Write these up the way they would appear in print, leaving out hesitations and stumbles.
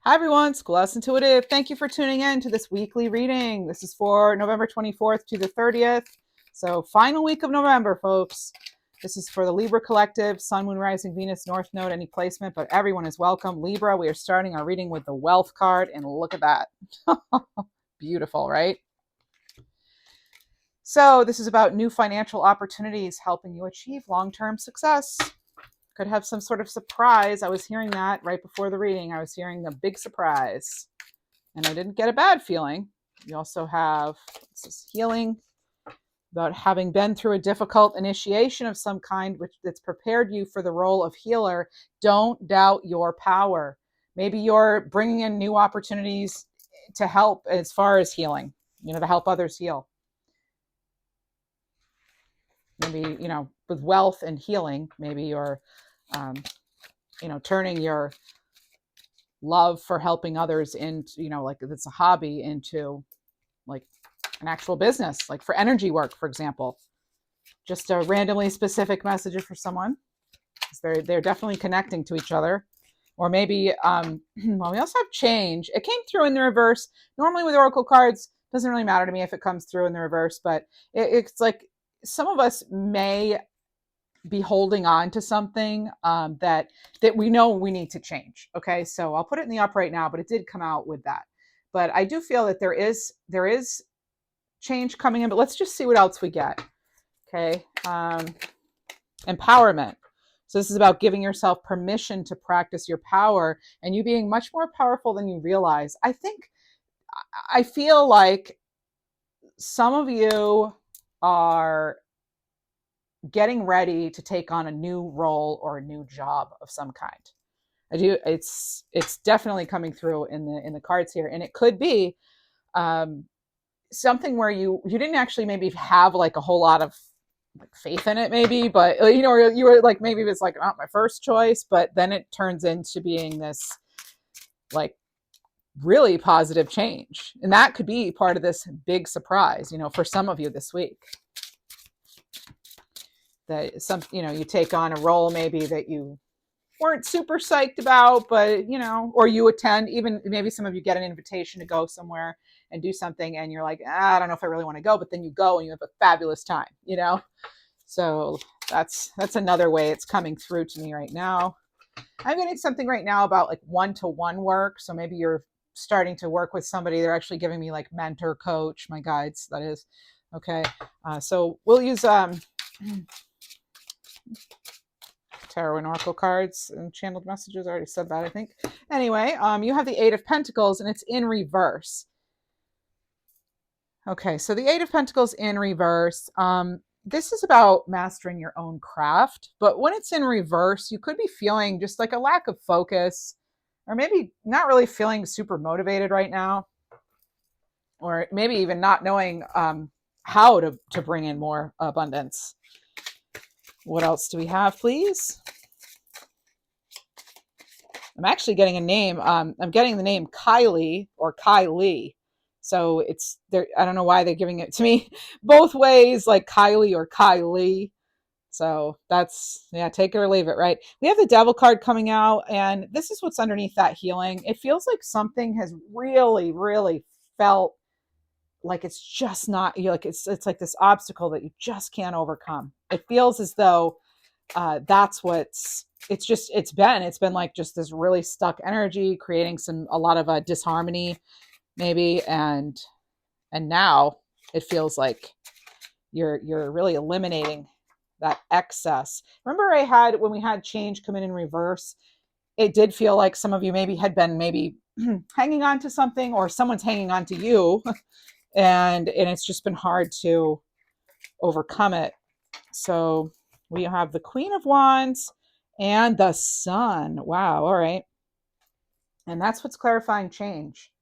Hi everyone, School House Intuitive. Thank you for tuning in to this weekly reading. This is for November 24th to the 30th. So final week of November, folks. This is for the Libra collective, Sun, Moon, Rising, Venus, North Node, any placement, but everyone is welcome. Libra, we are starting our reading with the Wealth card, and look at that. Beautiful, right? So this is about new financial opportunities helping you achieve long-term success. Could have some sort of surprise. I was hearing that right before the reading. I was hearing a big surprise, and I didn't get a bad feeling. You also have this healing about having been through a difficult initiation of some kind, that's prepared you for the role of healer. Don't doubt your power. Maybe you're bringing in new opportunities to help as far as healing, to help others heal. Maybe, with wealth and healing, maybe you're turning your love for helping others into, like if it's a hobby, into like an actual business, like for energy work, for example. Just a randomly specific message for someone. They're definitely connecting to each other. Or maybe, well, we also have change. It came through in the reverse. Normally with Oracle cards, doesn't really matter to me if it comes through in the reverse, but it's like some of us may be holding on to something that we know we need to change. Okay, so I'll put it in the up right now, but it did come out with that. But I do feel that there is change coming in, but let's just see what else we get. Okay, empowerment. So this is about giving yourself permission to practice your power and you being much more powerful than you realize. I feel like some of you are getting ready to take on a new role or a new job of some kind. It's definitely coming through in the cards here, and it could be something where you didn't actually maybe have like a whole lot of like faith in it, maybe, but you were like, maybe it's like not my first choice, but then it turns into being this like really positive change, and that could be part of this big surprise, for some of you this week. That you take on a role maybe that you weren't super psyched about, but or you attend, even maybe some of you get an invitation to go somewhere and do something, and you're like, I don't know if I really want to go, but then you go and you have a fabulous time, So that's another way it's coming through to me right now. I'm getting something right now about like one-to-one work. So maybe you're starting to work with somebody. They're actually giving me like mentor, coach, my guides, that is. Okay. So we'll use Tarot and Oracle cards and channeled messages. I already said that, I think. Anyway, you have the Eight of Pentacles, and it's in reverse. Okay, so the Eight of Pentacles in reverse. This is about mastering your own craft, but when it's in reverse, you could be feeling just like a lack of focus, or maybe not really feeling super motivated right now, or maybe even not knowing how to bring in more abundance. What else do we have, please? I'm actually getting a name. I'm getting the name Kylie or Kylie. So it's there. I don't know why they're giving it to me both ways, like Kylie or Kylie. So that's, take it or leave it, right? We have the Devil card coming out, and this is what's underneath that healing. It feels like something has really, really felt like it's just not, it's like this obstacle that you just can't overcome. It feels as though that's it's been like just this really stuck energy, creating a lot of disharmony maybe, and now it feels like you're really eliminating that excess. Remember when we had change come in reverse, it did feel like some of you maybe had been hanging on to something, or someone's hanging on to you, and it's just been hard to overcome it. So we have the Queen of Wands and the Sun. Wow. All right. And that's what's clarifying change.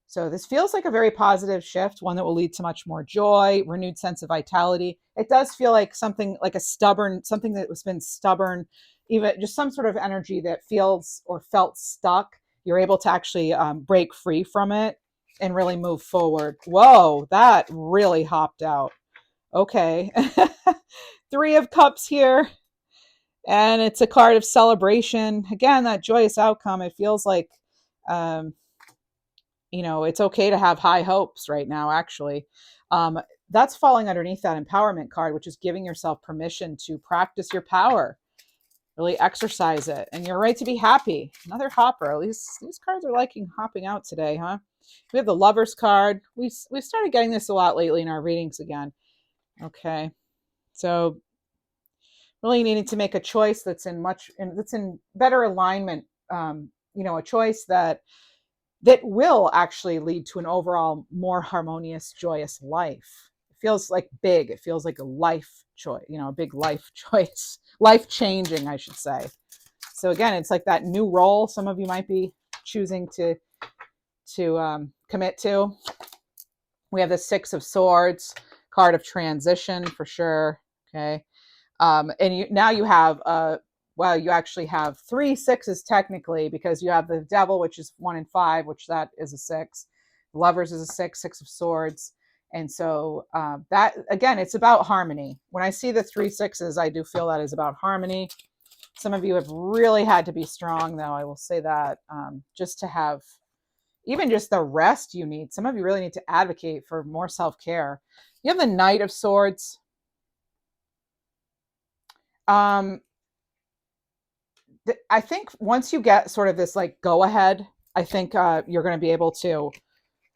So this feels like a very positive shift, one that will lead to much more joy, renewed sense of vitality. It does feel like something like something that has been stubborn, even just some sort of energy that feels or felt stuck. You're able to actually break free from it and really move forward. Whoa, that really hopped out. Okay. Three of Cups here. And it's a card of celebration. Again, that joyous outcome. It feels like You know, it's okay to have high hopes right now, actually. Um, that's falling underneath that empowerment card, which is giving yourself permission to practice your power, really exercise it. And you're right to be happy. Another hopper. At least these cards are liking hopping out today, huh? We have the Lover's card. We've started getting this a lot lately in our readings again. Okay. So really needing to make a choice that's in better alignment. You know, a choice that will actually lead to an overall more harmonious, joyous life. It feels like big. It feels like a life choice, you know, a big life choice, life changing, I should say. So again, it's like that new role some of you might be choosing to commit to. We have the Six of Swords, card of transition for sure. Okay. And now you have well, you actually have 3 sixes technically, because you have the Devil, which is 1 and 5, which that is a 6. Lovers is a 6, 6 of Swords. And so that, again, it's about harmony. When I see the 3 sixes, I do feel that is about harmony. Some of you have really had to be strong, though, I will say that, just to have even just the rest you need. Some of you really need to advocate for more self-care. You have the Knight of Swords. I think once you get sort of this like go ahead, I think you're going to be able to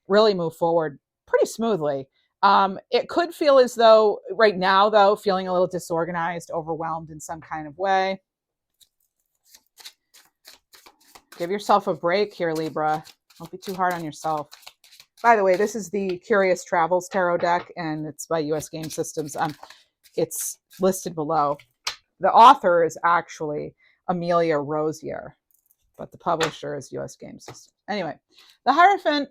really move forward pretty smoothly. It could feel as though right now, though, feeling a little disorganized, overwhelmed in some kind of way. Give yourself a break here, Libra. Don't be too hard on yourself. By the way, this is the Curious Travels Tarot deck, and it's by US Game Systems. It's listed below. The author is actually Amelia Rosier, but the publisher is US Game Systems. Anyway, the Hierophant.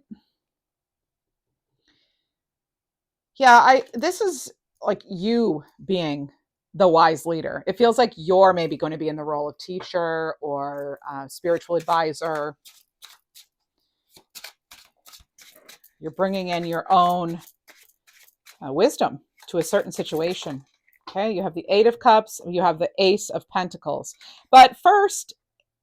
Yeah, this is like you being the wise leader. It feels like you're maybe going to be in the role of teacher or spiritual advisor. You're bringing in your own wisdom to a certain situation. Okay, you have the Eight of Cups, you have the Ace of Pentacles. But first,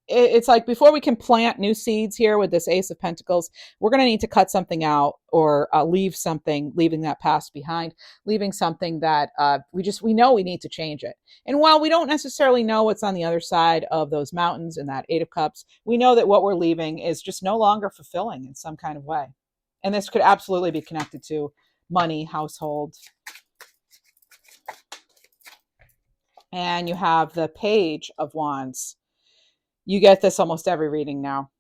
it's like before we can plant new seeds here with this Ace of Pentacles, we're going to need to cut something out or leave something, leaving that past behind, leaving something that we know we need to change it. And while we don't necessarily know what's on the other side of those mountains in that Eight of Cups, we know that what we're leaving is just no longer fulfilling in some kind of way. And this could absolutely be connected to money, household. And you have the Page of Wands. You get this almost every reading now.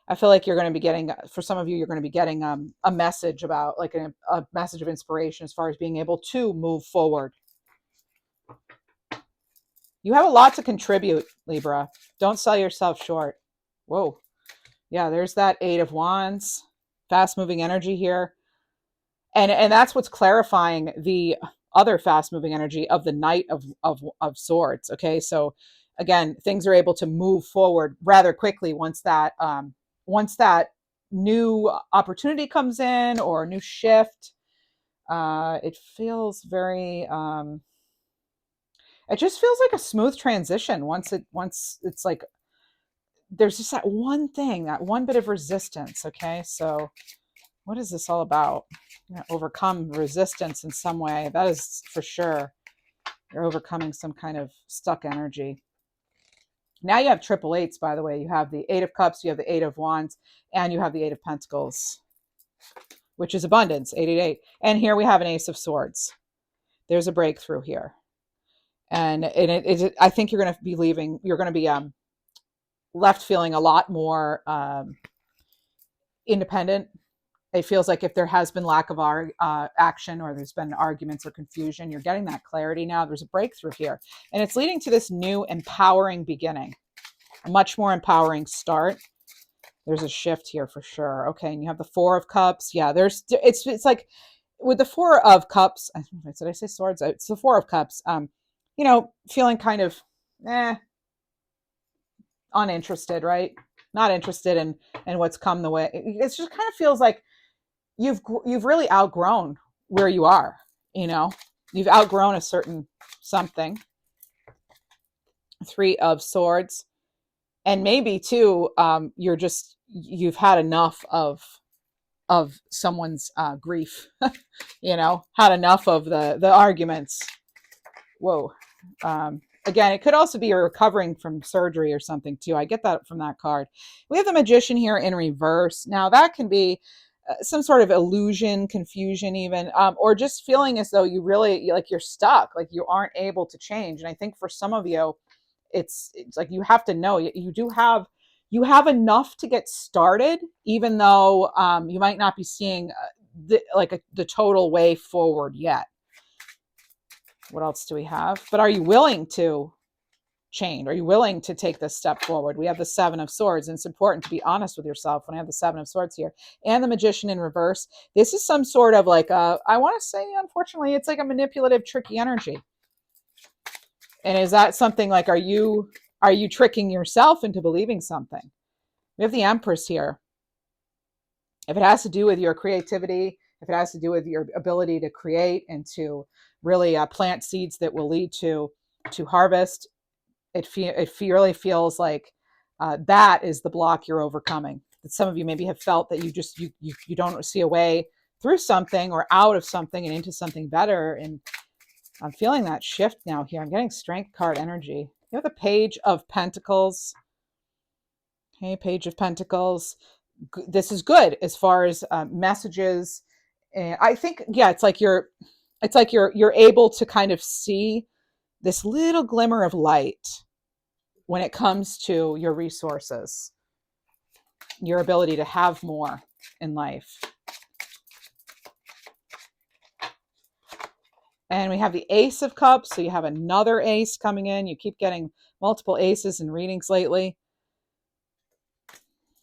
I feel like you're going to be getting, for some of you, you're going to be getting a message about like a message of inspiration as far as being able to move forward. You have a lot to contribute, Libra. Don't sell yourself short. Whoa. Yeah, there's that Eight of Wands. Fast moving energy here. And that's what's clarifying the other fast moving energy of the Knight of Swords. Okay, so again, things are able to move forward rather quickly once that new opportunity comes in or a new shift. It feels very it just feels like a smooth transition once it's like there's just that one thing, that one bit of resistance. Okay, so what is this all about? Overcome resistance in some way. That is for sure. You're overcoming some kind of stuck energy. Now you have triple eights, by the way. You have the Eight of Cups, you have the Eight of Wands, and you have the Eight of Pentacles, which is abundance, 888. And here we have an Ace of Swords. There's a breakthrough here. And I think you're going to be leaving, you're going to be left feeling a lot more independent. It feels like if there has been lack of action or there's been arguments or confusion, you're getting that clarity now. There's a breakthrough here. And it's leading to this new empowering beginning, a much more empowering start. There's a shift here for sure. Okay, and you have the Four of Cups. Yeah, it's like with the Four of Cups, did I say swords? It's the Four of Cups. Feeling kind of uninterested, right? Not interested in what's come the way. It just kind of feels like you've really outgrown where you are. You've outgrown a certain something. Three of Swords. And maybe too, you've had enough of someone's grief, had enough of the arguments. Whoa. Again, it could also be you're recovering from surgery or something too. I get that from that card. We have the Magician here in reverse. Now that can be some sort of illusion, confusion even, or just feeling as though you really, like, you're stuck, like you aren't able to change. And I think for some of you, it's like you have to know you have enough to get started, even though you might not be seeing the total way forward yet. What else do we have? But are you willing to change? Are you willing to take this step forward? We have the Seven of Swords, and it's important to be honest with yourself when I have the Seven of Swords here and the Magician in reverse. This is some sort of like I want to say, unfortunately, it's like a manipulative, tricky energy. And is that something like, are you tricking yourself into believing something? We have the Empress here. If it has to do with your creativity, if it has to do with your ability to create and to really plant seeds that will lead to harvest, it really feels like that is the block you're overcoming. That some of you maybe have felt that you don't see a way through something or out of something and into something better. And I'm feeling that shift now here. I'm getting Strength card energy. You have the Page of Pentacles. Okay, Page of Pentacles. This is good as far as messages. I think, yeah, it's like you're able to kind of see this little glimmer of light when it comes to your resources, your ability to have more in life. And we have the Ace of Cups. So you have another ace coming in. You keep getting multiple aces in readings lately.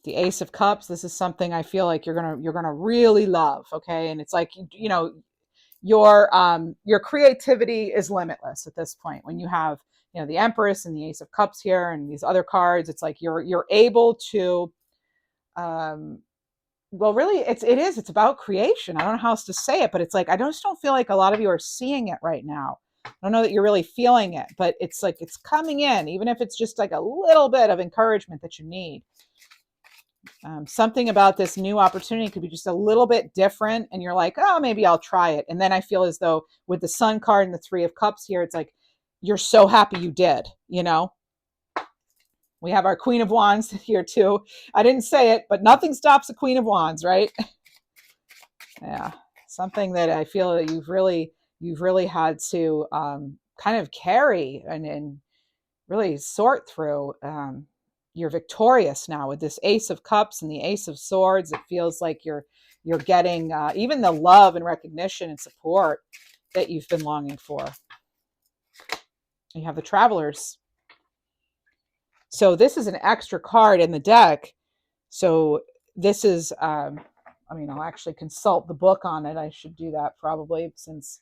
The Ace of Cups. This is something I feel like you're gonna really love. Okay, and it's like, your creativity is limitless at this point when you have the Empress and the Ace of Cups here and these other cards. It's like you're able to well, really, it's about creation. I don't know how else to say it, but it's like I just don't feel like a lot of you are seeing it right now. I don't know that you're really feeling it, but it's like it's coming in, even if it's just like a little bit of encouragement that you need. Something about this new opportunity could be just a little bit different, and you're like, oh, maybe I'll try it. And then I feel as though with the Sun card and the Three of Cups here, it's like you're so happy you did. We have our Queen of Wands here too. I didn't say it, but nothing stops a Queen of Wands, right? Yeah, something that I feel that you've really had to kind of carry and really sort through. You're victorious now with this Ace of Cups and the Ace of Swords. It feels like you're getting even the love and recognition and support that you've been longing for. You have the Travelers. So this is an extra card in the deck. So this is, I'll actually consult the book on it. I should do that probably, since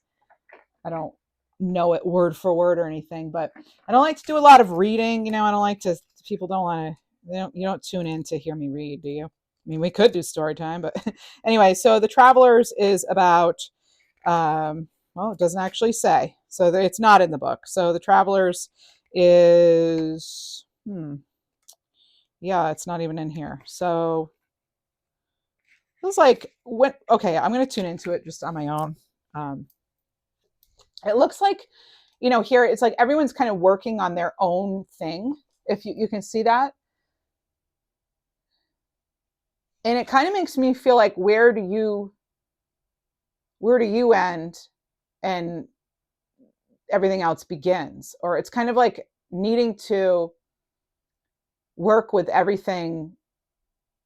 I don't know it word for word or anything, but I don't like to do a lot of reading. I don't like to, people don't want to, you don't tune in to hear me read, do you? I mean, we could do story time, but anyway, so the Travelers is about, it doesn't actually say. So it's not in the book. So the Travelers is, yeah, it's not even in here. So it was like, okay, I'm going to tune into it just on my own. It looks like, here it's like everyone's kind of working on their own thing. If you can see that. And it kind of makes me feel like, where do you end and everything else begins? Or it's kind of like needing to work with everything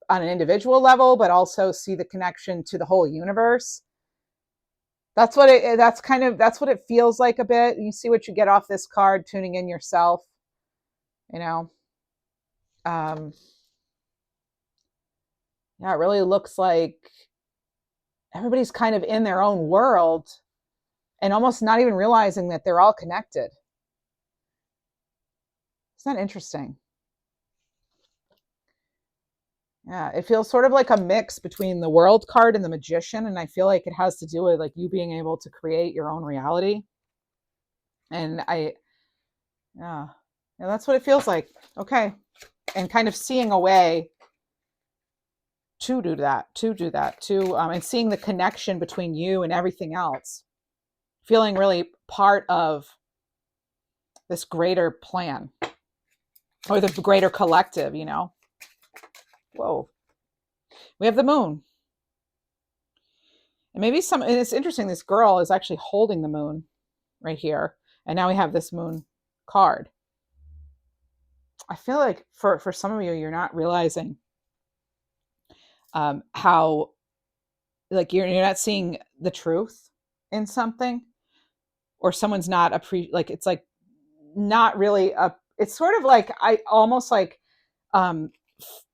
on an individual level, but also see the connection to the whole universe. That's what it feels like a bit. You see what you get off this card, tuning in yourself, yeah, it really looks like everybody's kind of in their own world and almost not even realizing that they're all connected. Isn't that interesting? Yeah, it feels sort of like a mix between the World card and the Magician, and I feel like it has to do with like you being able to create your own reality. And yeah, that's what it feels like. Okay, and kind of seeing a way to do that, and seeing the connection between you and everything else, feeling really part of this greater plan or the greater collective, you know. Whoa. We have the moon. And maybe and it's interesting, this girl is actually holding the moon right here. And now we have this moon card. I feel like for some of you, you're not realizing how, like, you're not seeing the truth in something, or someone's not like, it's like not really it's sort of like, I almost like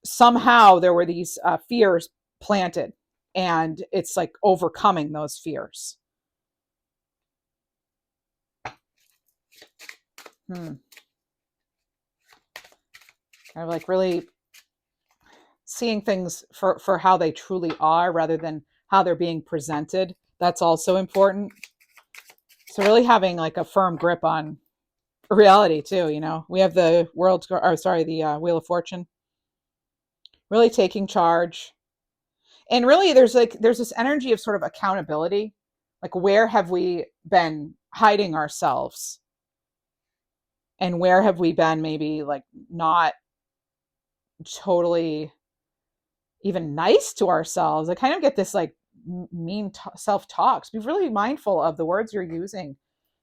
somehow there were these fears planted, and it's like overcoming those fears. Kind of like really seeing things for how they truly are rather than how they're being presented. That's also important. So really having like a firm grip on reality too, you know. We have the Wheel of Fortune. Really taking charge. And really there's this energy of sort of accountability. Like, where have we been hiding ourselves? And where have we been maybe like not totally even nice to ourselves? I kind of get this like mean self-talks. Be really mindful of the words you're using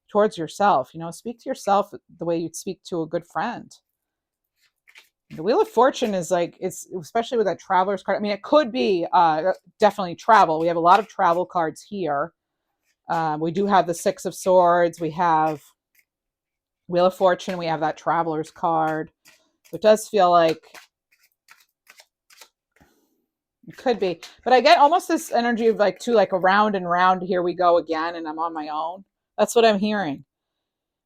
towards yourself. You know, speak to yourself the way you'd speak to a good friend. The Wheel of Fortune is like, it's especially with that traveler's card. I mean, it could be definitely travel. We have a lot of travel cards here. We do have the Six of Swords. We have Wheel of Fortune. We have that traveler's card. It does feel like it could be, but I get almost this energy of like, to like, around and round, here we go again, and I'm on my own. That's what I'm hearing.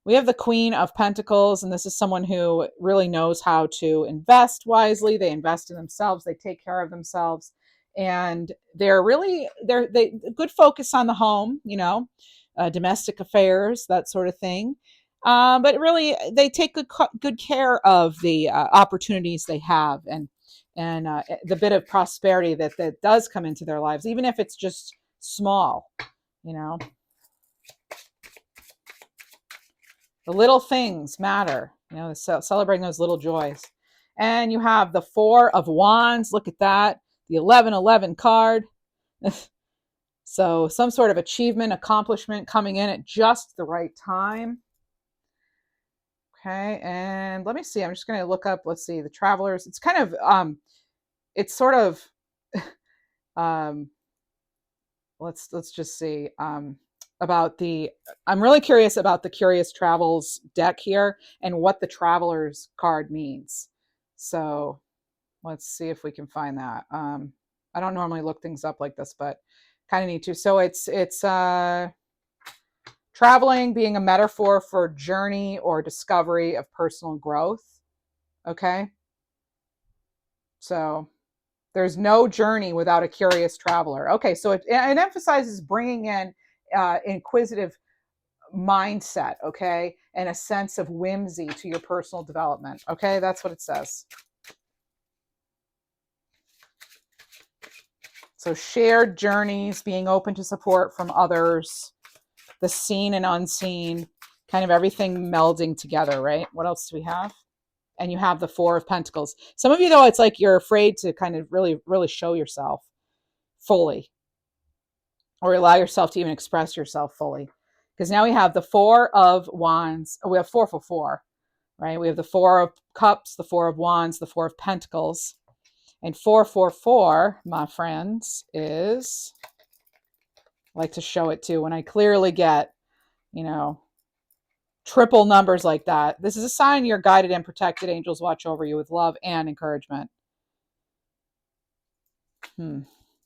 We have the Queen of Pentacles, and this is someone who really knows how to invest wisely. They invest in themselves. They take care of themselves, and they good focus on the home, you know, domestic affairs, that sort of thing. But really, they take good care of the opportunities they have, and the bit of prosperity that does come into their lives, even if it's just small, you know. The little things matter, you know, celebrating those little joys. And you have the Four of Wands. Look at that. The 1111 card. So some sort of achievement, accomplishment coming in at just the right time. Okay. And let me see. I'm just going to look up, let's see, the Travelers. It's kind of, it's sort of, let's just see. I'm really curious about the Curious Travels deck here and what the Travelers card means. So let's see if we can find that. I don't normally look things up like this, but kind of need to. So it's traveling being a metaphor for journey or discovery of personal growth. Okay. So there's no journey without a curious traveler. Okay. So it emphasizes bringing in inquisitive mindset, okay, and a sense of whimsy to your personal development. Okay, that's what it says. So shared journeys, being open to support from others, the seen and unseen, kind of everything melding together, right? What else do we have? And you have the Four of Pentacles. Some of you, though, it's like you're afraid to kind of really, really show yourself fully, or allow yourself to even express yourself fully. Because now we have the Four of Wands. We have 4 for 4, right? We have the Four of Cups, the Four of Wands, the Four of Pentacles. And 444, my friends, is, I like to show it too, when I clearly get, you know, triple numbers like that. This is a sign you're guided and protected. Angels watch over you with love and encouragement.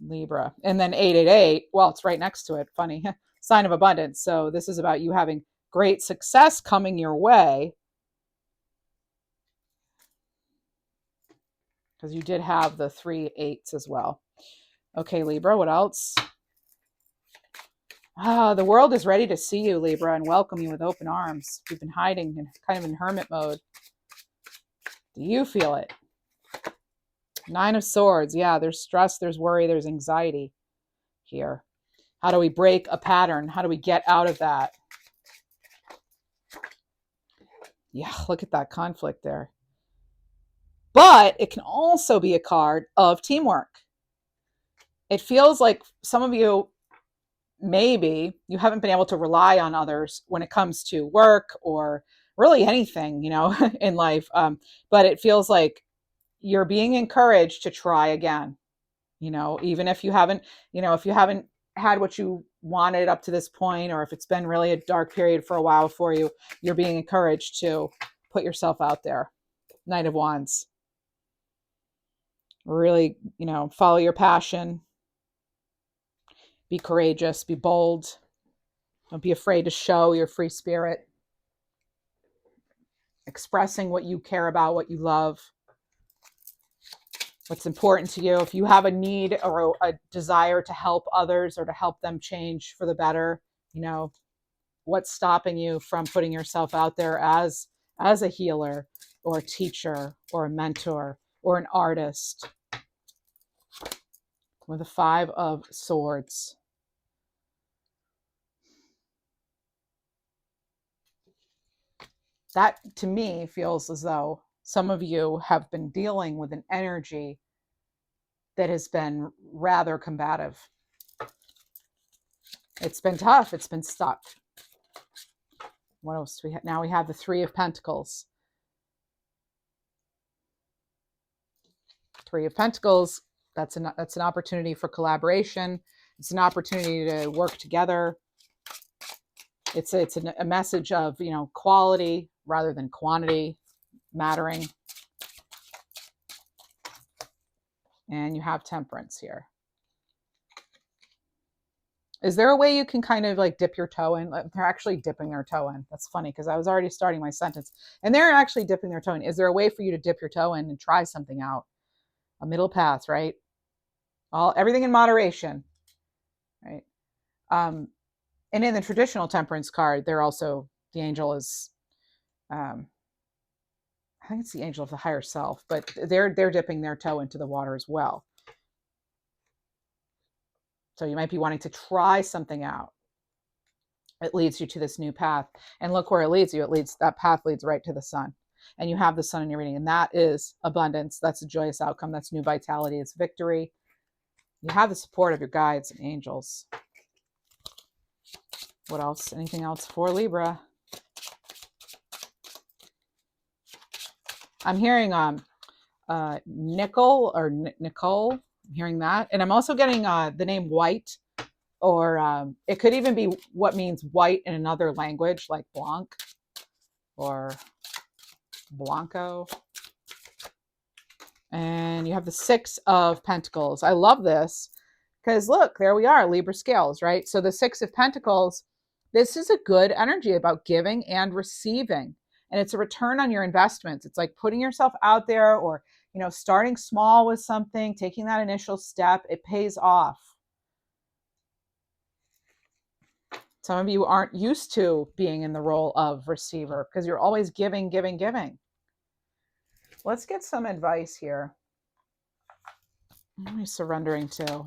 Libra. And then 888, well, it's right next to it. Funny. Sign of abundance. So this is about you having great success coming your way, because you did have the 3 8s as well. Okay, Libra, what else? The world is ready to see you, Libra, and welcome you with open arms. You've been hiding and kind of in hermit mode. Do you feel it? Nine of Swords. Yeah, there's stress, there's worry, there's anxiety here. How do we break a pattern? How do we get out of that? Yeah, look at that conflict there. But it can also be a card of teamwork. It feels like some of you, maybe you haven't been able to rely on others when it comes to work or really anything, in life. But it feels like you're being encouraged to try again. Even if you haven't, if you haven't had what you wanted up to this point, or if it's been really a dark period for a while for you, you're being encouraged to put yourself out there. Knight of Wands. Really, follow your passion. Be courageous, be bold. Don't be afraid to show your free spirit. Expressing what you care about, what you love, what's important to you. If you have a need or a desire to help others or to help them change for the better, what's stopping you from putting yourself out there as a healer or a teacher or a mentor or an artist? With the Five of Swords. That, to me, feels as though some of you have been dealing with an energy that has been rather combative. It's been tough. It's been stuck. What else do we have? Now we have the Three of Pentacles. Three of Pentacles. That's an opportunity for collaboration. It's an opportunity to work together. It's a message of, quality rather than quantity mattering. And you have Temperance here. Is there a way you can kind of like dip your toe in? They're actually dipping their toe in. That's funny because I was already starting my sentence. And they're actually dipping their toe in. Is there a way for you to dip your toe in and try something out? A middle path, right? Everything in moderation, right? And in the traditional Temperance card, they're also, the angel is, I think it's the angel of the higher self, but they're dipping their toe into the water as well. So you might be wanting to try something out. It leads you to this new path. And look where it leads you. That path leads right to the sun. And you have the sun in your reading. And that is abundance. That's a joyous outcome. That's new vitality. It's victory. You have the support of your guides and angels. What else? Anything else for Libra? I'm hearing nickel or Nicole. I'm hearing that. And I'm also getting the name White, or it could even be what means white in another language, like Blanc or Blanco. And you have the Six of Pentacles. I love this because look, there we are, Libra scales, right? So the Six of Pentacles, this is a good energy about giving and receiving. And it's a return on your investments. It's like putting yourself out there, or, starting small with something, taking that initial step. It pays off. Some of you aren't used to being in the role of receiver because you're always giving, giving, giving. Let's get some advice here. What am I surrendering to?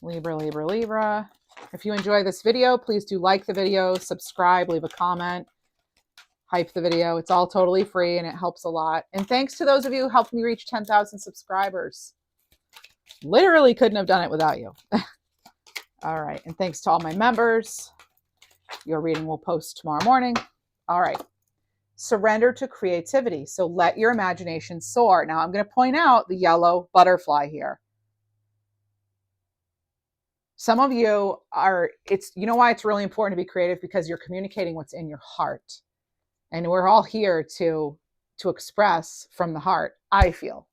Libra, Libra, Libra. If you enjoy this video, please do like the video, subscribe, leave a comment, hype the video. It's all totally free and it helps a lot. And thanks to those of you who helped me reach 10,000 subscribers. Literally couldn't have done it without you. All right. And thanks to all my members. Your reading will post tomorrow morning. All right. Surrender to creativity. So let your imagination soar. Now I'm going to point out the yellow butterfly here. Some of you are, you know why it's really important to be creative? Because you're communicating what's in your heart. And we're all here to express from the heart, I feel.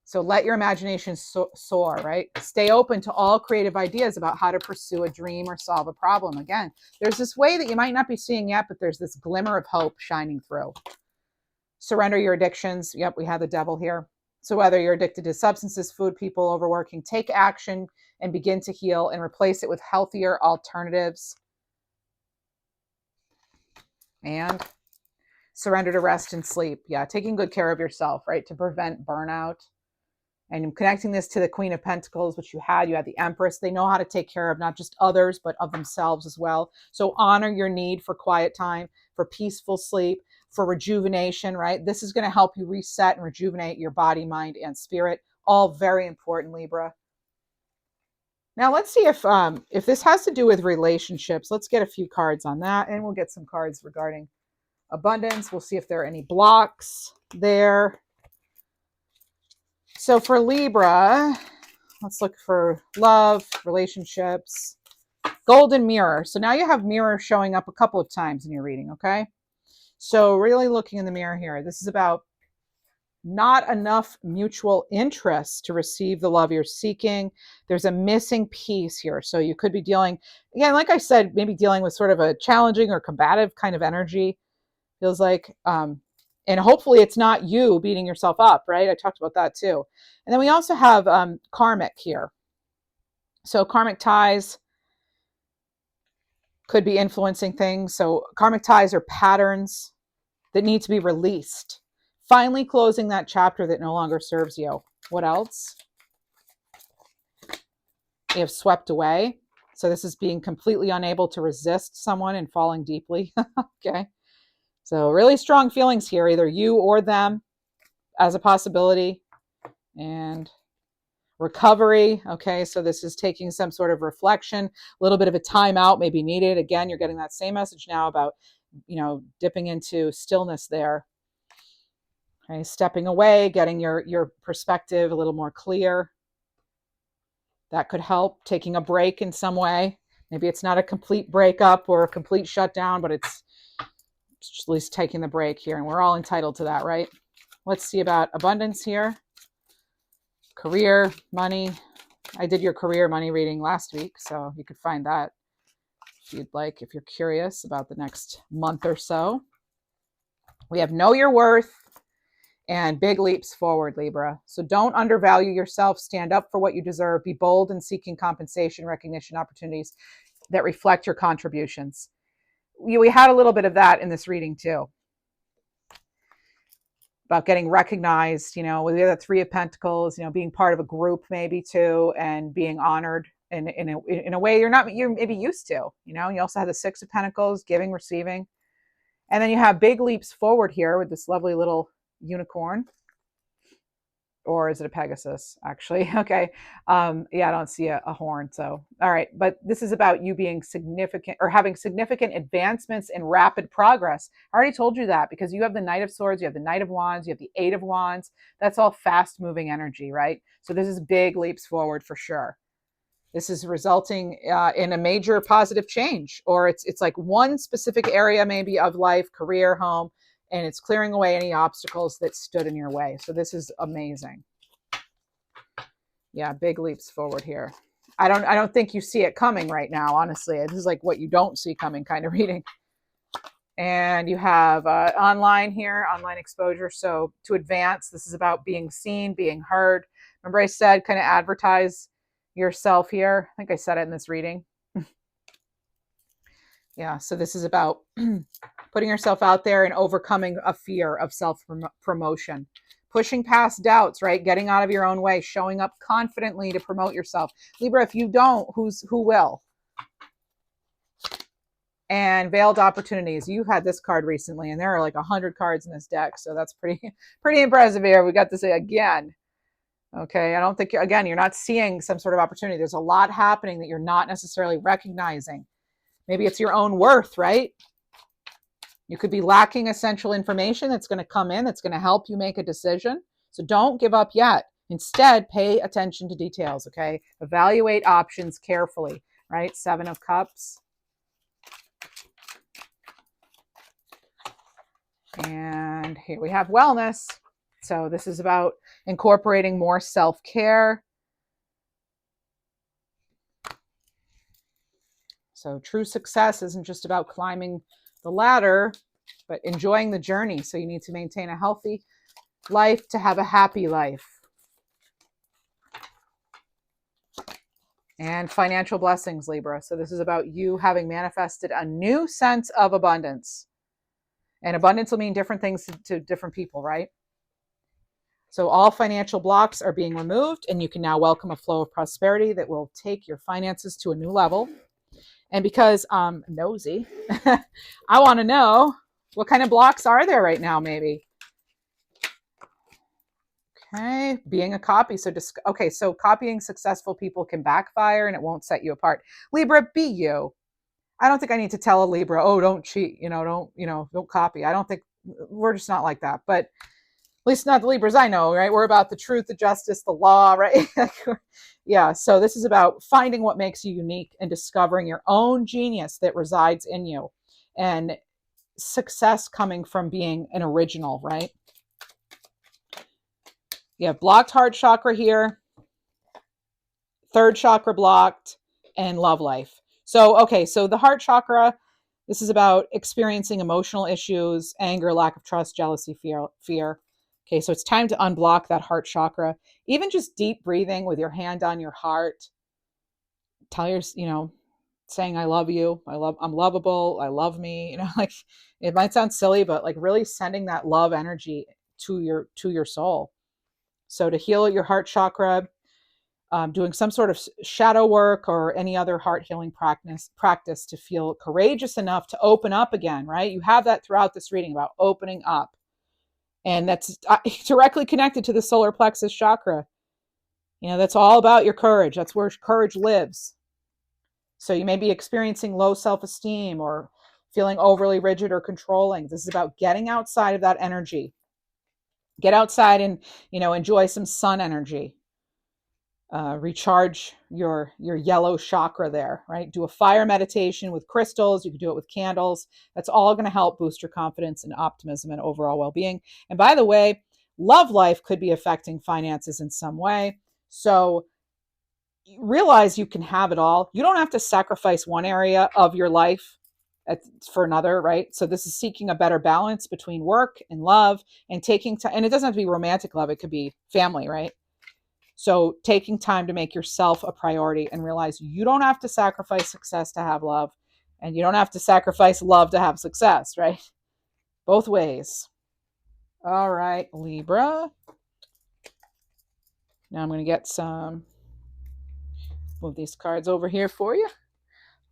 So let your imagination soar, right? Stay open to all creative ideas about how to pursue a dream or solve a problem. Again, there's this way that you might not be seeing yet, but there's this glimmer of hope shining through. Surrender your addictions. Yep, we have the devil here. So whether you're addicted to substances, food, people, overworking, take action and begin to heal and replace it with healthier alternatives. And surrender to rest and sleep. Yeah, taking good care of yourself, right, to prevent burnout. And I'm connecting this to the Queen of Pentacles, which you had the Empress. They know how to take care of not just others, but of themselves as well. So honor your need for quiet time, for peaceful sleep, for rejuvenation, right? This is going to help you reset and rejuvenate your body, mind, and spirit. All very important, Libra. Now let's see if this has to do with relationships. Let's get a few cards on that, and we'll get some cards regarding abundance. We'll see if there are any blocks there. So for Libra, let's look for love, relationships, golden mirror. So now you have mirror showing up a couple of times in your reading, okay? So really looking in the mirror here. This is about not enough mutual interest to receive the love you're seeking. There's a missing piece here. So you could be dealing, again, like I said, maybe dealing with sort of a challenging or combative kind of energy. Feels like, and hopefully it's not you beating yourself up, right? I talked about that too. And then we also have karmic here. So karmic ties could be influencing things. So karmic ties are patterns that need to be released. Finally closing that chapter that no longer serves you. What else? You have swept away. So this is being completely unable to resist someone and falling deeply. Okay. So really strong feelings here, either you or them as a possibility. And recovery. Okay, so this is taking some sort of reflection, a little bit of a timeout may be needed. Again, you're getting that same message now about, dipping into stillness there. Okay, stepping away, getting your perspective a little more clear. That could help. Taking a break in some way. Maybe it's not a complete breakup or a complete shutdown, but it's at least taking the break here. And we're all entitled to that, right? Let's see about abundance here. Career, money. I did your career money reading last week, so you could find that if you'd like, if you're curious about the next month or so. We have know your worth and big leaps forward, Libra. So don't undervalue yourself. Stand up for what you deserve. Be bold in seeking compensation, recognition, opportunities that reflect your contributions. We had a little bit of that in this reading too, about getting recognized, with the other Three of Pentacles, being part of a group maybe too, and being honored in a way you're maybe used to. You also have the Six of Pentacles, giving, receiving. And then you have big leaps forward here with this lovely little unicorn. Or is it a Pegasus, actually? Okay. I don't see a horn. So, all right. But this is about you being significant or having significant advancements in rapid progress. I already told you that because you have the Knight of Swords, you have the Knight of Wands, you have the Eight of Wands. That's all fast moving energy, right? So this is big leaps forward for sure. This is resulting in a major positive change, or it's like one specific area maybe of life, career, home, and it's clearing away any obstacles that stood in your way. So this is amazing. Yeah, big leaps forward here. I don't think you see it coming right now, honestly. This is like what you don't see coming kind of reading. And you have online here, online exposure. So to advance, this is about being seen, being heard. Remember I said kind of advertise yourself here. I think I said it in this reading. Yeah, so this is about putting yourself out there and overcoming a fear of self-promotion. Pushing past doubts, right? Getting out of your own way, showing up confidently to promote yourself. Libra, if you don't, who will? And veiled opportunities. You had this card recently, and there are like 100 cards in this deck, so that's pretty impressive here. We got this again. Okay, I don't think, again, you're not seeing some sort of opportunity. There's a lot happening that you're not necessarily recognizing. Maybe it's your own worth, right? You could be lacking essential information that's going to come in, that's going to help you make a decision. So don't give up yet. Instead, pay attention to details, okay? Evaluate options carefully, right? Seven of Cups. And here we have wellness. So this is about incorporating more self-care. So true success isn't just about climbing the ladder, but enjoying the journey. So you need to maintain a healthy life to have a happy life. And financial blessings, Libra. So this is about you having manifested a new sense of abundance. And abundance will mean different things to different people, right? So all financial blocks are being removed, and you can now welcome a flow of prosperity that will take your finances to a new level. And because I'm nosy, I want to know, what kind of blocks are there right now, maybe? Okay, being a copy. So so copying successful people can backfire and it won't set you apart. Libra, be you. I don't think I need to tell a Libra, oh, don't cheat, don't copy. I don't think, we're just not like that. But at least not the Libras I know, right? We're about the truth, the justice, the law, right? Yeah, so this is about finding what makes you unique and discovering your own genius that resides in you. And success coming from being an original, right? You have blocked heart chakra here, third chakra blocked, and love life. So the heart chakra, this is about experiencing emotional issues, anger, lack of trust, jealousy, fear. Okay, so it's time to unblock that heart chakra. Even just deep breathing with your hand on your heart. Saying I love you, I'm lovable, I love me, like it might sound silly, but like really sending that love energy to your soul. So to heal your heart chakra, doing some sort of shadow work or any other heart healing practice to feel courageous enough to open up again, right? You have that throughout this reading about opening up. And that's directly connected to the solar plexus chakra. That's all about your courage. That's where courage lives. So you may be experiencing low self-esteem or feeling overly rigid or controlling. This is about getting outside of that energy. Get outside and, enjoy some sun energy. Recharge your yellow chakra there, right? Do a fire meditation with crystals. You can do it with candles. That's all going to help boost your confidence and optimism and overall well-being. And by the way, love life could be affecting finances in some way. So realize you can have it all. You don't have to sacrifice one area of your life for another, right? So this is seeking a better balance between work and love and taking time. And it doesn't have to be romantic love. It could be family, right? So taking time to make yourself a priority and realize you don't have to sacrifice success to have love, and you don't have to sacrifice love to have success, right? Both ways. All right, Libra. Now I'm going to get move these cards over here for you.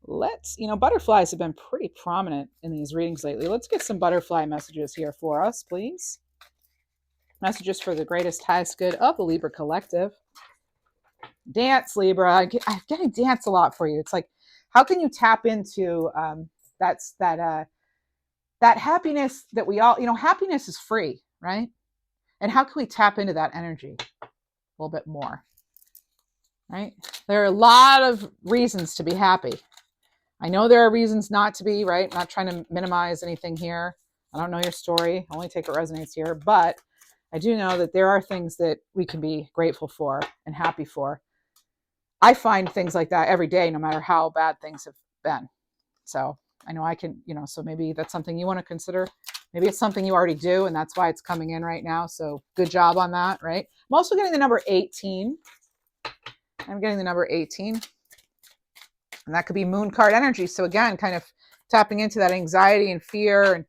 Butterflies have been pretty prominent in these readings lately. Let's get some butterfly messages here for us, please. Messages for the greatest, highest good of the Libra collective. Dance, Libra. I'm getting dance a lot for you. It's like, how can you tap into that happiness that we all, happiness is free, right? And how can we tap into that energy a little bit more, right? There are a lot of reasons to be happy. I know there are reasons not to be, right? I'm not trying to minimize anything here. I don't know your story. I only take what resonates here. But I do know that there are things that we can be grateful for and happy for. I find things like that every day, no matter how bad things have been. So I know I can, so maybe that's something you want to consider. Maybe it's something you already do, and that's why it's coming in right now. So good job on that, right? I'm also getting the number 18. I'm getting the number 18. And that could be moon card energy. So again, kind of tapping into that anxiety and fear and,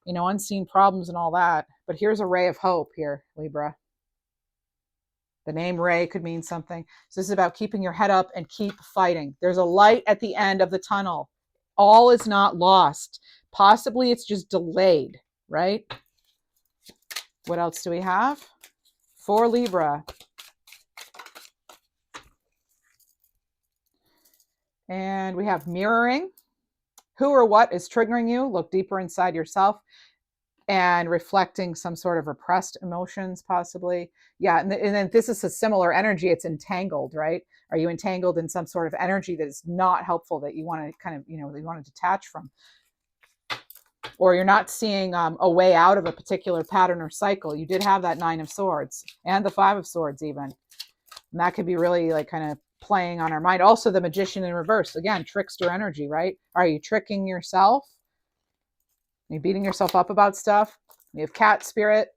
unseen problems and all that. But here's a ray of hope here, Libra. The name Ray could mean something. So this is about keeping your head up and keep fighting. There's a light at the end of the tunnel. All is not lost. Possibly it's just delayed, right? What else do we have? For Libra. And we have mirroring. Who or what is triggering you? Look deeper inside yourself. And reflecting some sort of repressed emotions, possibly. Yeah, and then this is a similar energy. It's entangled, right? Are you entangled in some sort of energy that is not helpful, that you want to kind of, you want to detach from? Or you're not seeing a way out of a particular pattern or cycle. You did have that 9 of Swords and the 5 of Swords even. And that could be really like kind of playing on our mind. Also the Magician in reverse. Again, trickster energy, right? Are you tricking yourself? Are you beating yourself up about stuff? You have Cat spirit.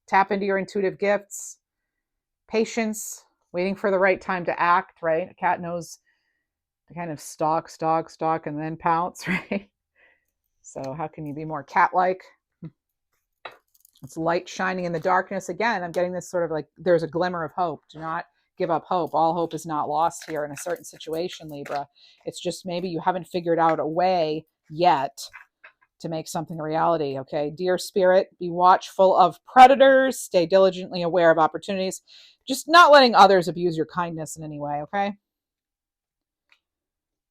Tap into your intuitive gifts. Patience. Waiting for the right time to act, right? A cat knows to kind of stalk, and then pounce, right? So how can you be more cat-like? It's light shining in the darkness. Again, I'm getting this sort of like there's a glimmer of hope. Do not give up hope. All hope is not lost here in a certain situation, Libra. It's just maybe you haven't figured out a way yet to make something a reality. Okay. Dear Spirit, be watchful of predators. Stay diligently aware of opportunities. Just not letting others abuse your kindness in any way. Okay.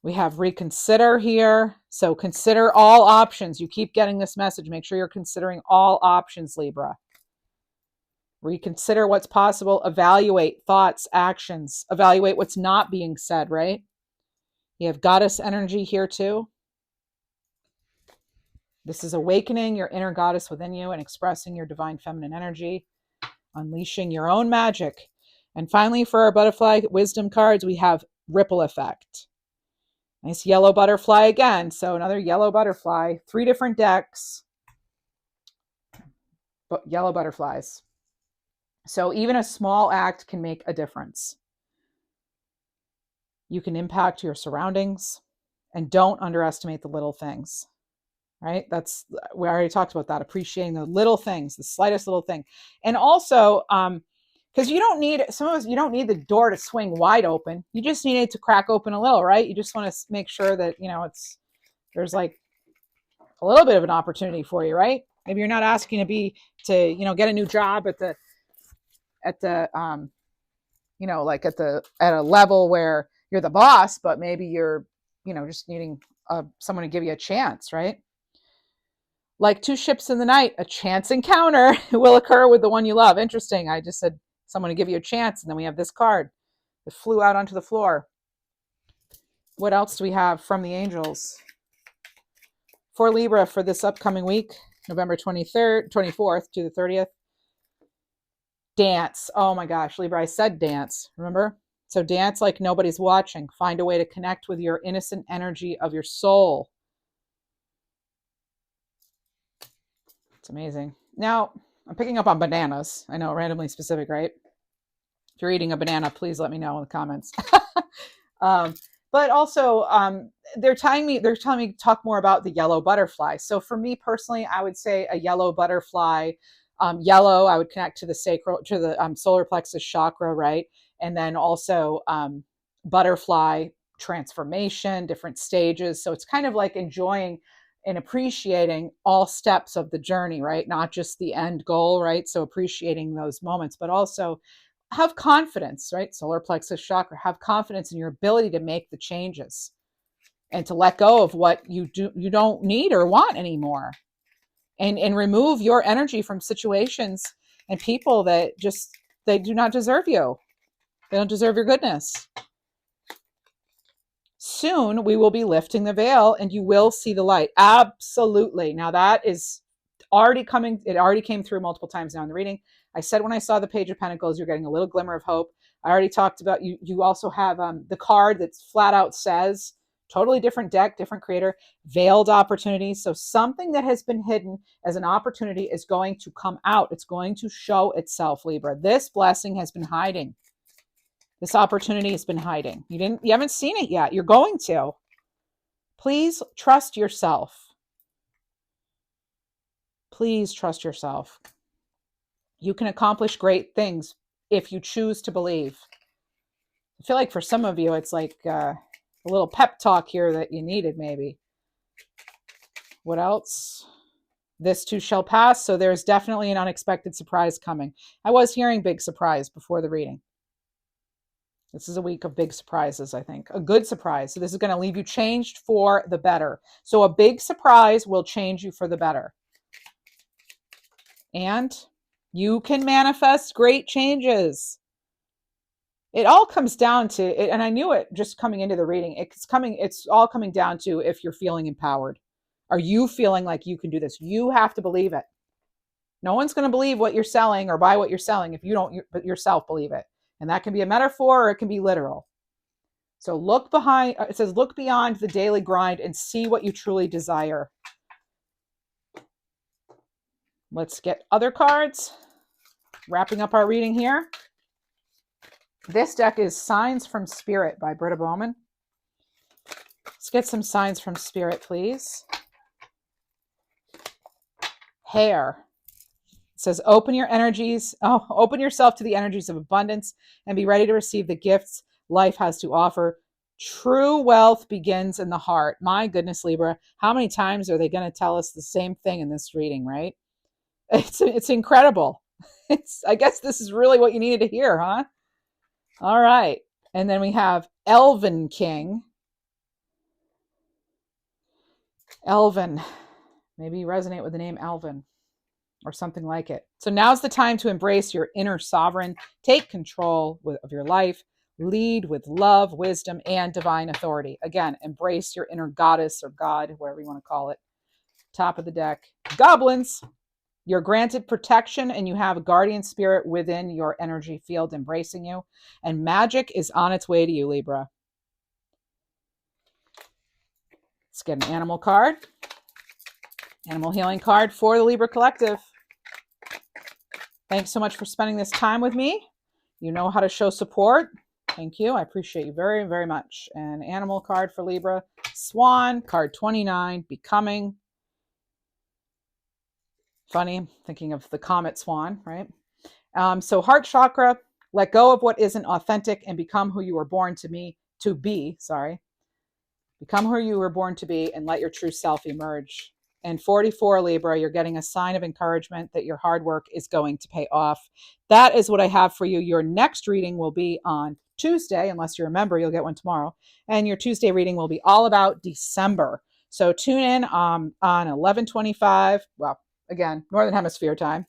We have reconsider here. So consider all options. You keep getting this message. Make sure you're considering all options, Libra. Reconsider what's possible. Evaluate thoughts, actions. Evaluate what's not being said, right? You have goddess energy here too. This is awakening your inner goddess within you and expressing your divine feminine energy, unleashing your own magic. And finally, for our butterfly wisdom cards, we have ripple effect. Nice yellow butterfly again. So another yellow butterfly, 3 different decks, but yellow butterflies. So even a small act can make a difference. You can impact your surroundings, and don't underestimate the little things, right? We already talked about that, appreciating the little things, the slightest little thing. And also, because you don't need the door to swing wide open. You just need it to crack open a little, right? You just want to make sure that, there's like a little bit of an opportunity for you, right? Maybe you're not asking to get a new job at a level where you're the boss, but maybe you're, just needing someone to give you a chance, right? Like 2 ships in the night, a chance encounter will occur with the one you love. Interesting. I just said someone to give you a chance, and then we have this card that flew out onto the floor. What else do we have from the angels for Libra for this upcoming week, November 24th to the 30th? Dance. Oh my gosh, Libra, I said dance, remember? So dance like nobody's watching. Find a way to connect with your innocent energy of your soul. It's amazing. Now, I'm picking up on bananas. I know, randomly specific, right? If you're eating a banana, please let me know in the comments. But also, they're telling me to talk more about the yellow butterfly. So for me personally, I would say a yellow butterfly. Yellow, I would connect to the solar plexus chakra, right? And then also butterfly transformation, different stages. So it's kind of like enjoying and appreciating all steps of the journey, right? Not just the end goal, right? So appreciating those moments, but also have confidence, right? Solar plexus chakra, have confidence in your ability to make the changes and to let go of what you don't need or want anymore. And remove your energy from situations and people that they do not deserve you. They don't deserve your goodness. Soon we will be lifting the veil and you will see the light. Absolutely. Now that is already coming. It already came through multiple times now in the reading. I said when I saw the Page of Pentacles, you're getting a little glimmer of hope. I already talked about you. You also have the card that flat out says, totally different deck, different creator, veiled opportunities. So something that has been hidden as an opportunity is going to come out. It's going to show itself, Libra. This blessing has been hiding. This opportunity has been hiding. You haven't seen it yet. You're going to. Please trust yourself. Please trust yourself. You can accomplish great things if you choose to believe. I feel like for some of you, it's like a little pep talk here that you needed, maybe. What else? This too shall pass. So there's definitely an unexpected surprise coming. I was hearing big surprise before the reading. This is a week of big surprises, I think. A good surprise. So this is going to leave you changed for the better. So a big surprise will change you for the better. And you can manifest great changes. It all comes down to it, and I knew it just coming into the reading. It's all coming down to if you're feeling empowered. Are you feeling like you can do this? You have to believe it. No one's going to believe what you're selling or buy what you're selling if you don't yourself believe it. And that can be a metaphor or it can be literal. So it says, look beyond the daily grind and see what you truly desire. Let's get other cards. Wrapping up our reading here. This deck is Signs from Spirit by Britta Bowman. Let's get some signs from Spirit, please. Hair. It says, open your energies, open yourself to the energies of abundance and be ready to receive the gifts life has to offer. True wealth begins in the heart. My goodness, Libra, how many times are they going to tell us the same thing in this reading, right? It's incredible. I guess this is really what you needed to hear, huh? All right. And then we have Elven King. Elven. Maybe you resonate with the name Elven or something like it. So now's the time to embrace your inner sovereign, take control of your life, lead with love, wisdom, and divine authority. Again, embrace your inner goddess or god, whatever you want to call it. Top of the deck. Goblins. You're granted protection and you have a guardian spirit within your energy field embracing you. And magic is on its way to you, Libra. Let's get an animal card. Animal healing card for the Libra Collective. Thanks so much for spending this time with me. You know how to show support. Thank you. I appreciate you very, very much. An animal card for Libra. Swan, card 29, Becoming. Funny, thinking of the comet swan, right? So heart chakra, let go of what isn't authentic and become who you were born to be. Become who you were born to be and let your true self emerge. And 44, Libra, you're getting a sign of encouragement that your hard work is going to pay off. That is what I have for you. Your next reading will be on Tuesday, unless you're a member, you'll get one tomorrow. And your Tuesday reading will be all about December. So tune in on 11:25. Well, again, Northern Hemisphere time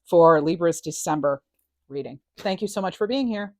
for Libra's December reading. Thank you so much for being here.